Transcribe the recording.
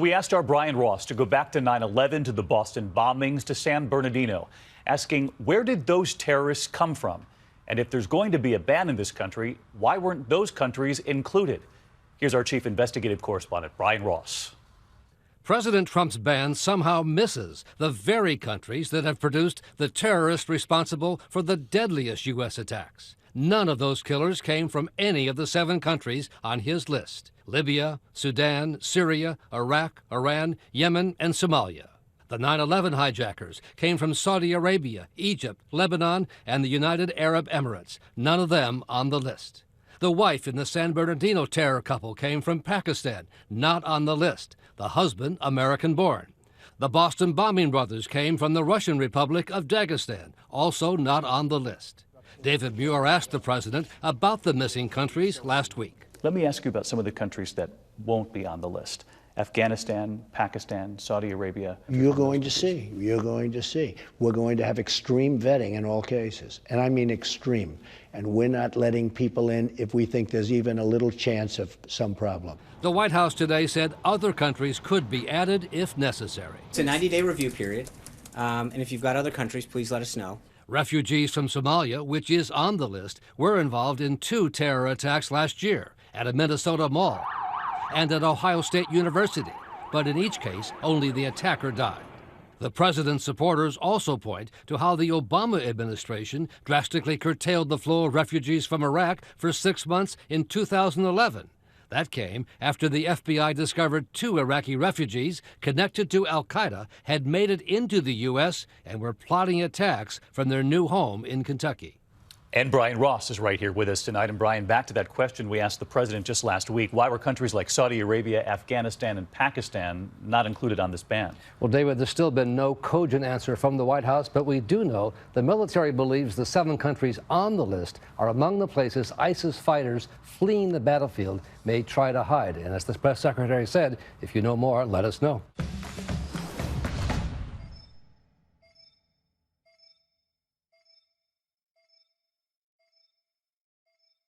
We asked our Brian Ross to go back to 9/11, to the Boston bombings, to San Bernardino, asking where did those terrorists come from? And if there's going to be a ban in this country, why weren't those countries included? Here's our chief investigative correspondent, Brian Ross. President Trump's ban somehow misses the very countries that have produced the terrorists responsible for the deadliest U.S. attacks. None of those killers came from any of the 7 countries on his list: Libya, Sudan, Syria, Iraq, Iran, Yemen, and Somalia. The 9/11 hijackers came from Saudi Arabia, Egypt, Lebanon, and the United Arab Emirates, none of them on the list. The wife in the San Bernardino terror couple came from Pakistan, not on the list. The husband, American-born. The Boston bombing brothers came from the Russian Republic of Dagestan, also not on the list. David Muir asked the president about the missing countries last week. Let me ask you about some of the countries that won't be on the list. Afghanistan, Pakistan, Saudi Arabia. You're going to see. You're going to see. We're going to have extreme vetting in all cases. And I mean extreme. And we're not letting people in if we think there's even a little chance of some problem. The White House today said other countries could be added if necessary. It's a 90-day review period. And if you've got other countries, please let us know. Refugees from Somalia, which is on the list, were involved in 2 terror attacks last year at a Minnesota mall and at Ohio State University, but in each case, only the attacker died. The president's supporters also point to how the Obama administration drastically curtailed the flow of refugees from Iraq for 6 months in 2011. That came after the FBI discovered 2 Iraqi refugees connected to al-Qaeda had made it into the U.S. and were plotting attacks from their new home in Kentucky. And Brian Ross is right here with us tonight. And Brian, back to that question we asked the president just last week. Why were countries like Saudi Arabia, Afghanistan, and Pakistan not included on this ban? Well, David, there's still been no cogent answer from the White House, but we do know the military believes the 7 countries on the list are among the places ISIS fighters fleeing the battlefield may try to hide. And as the press secretary said, if you know more, let us know.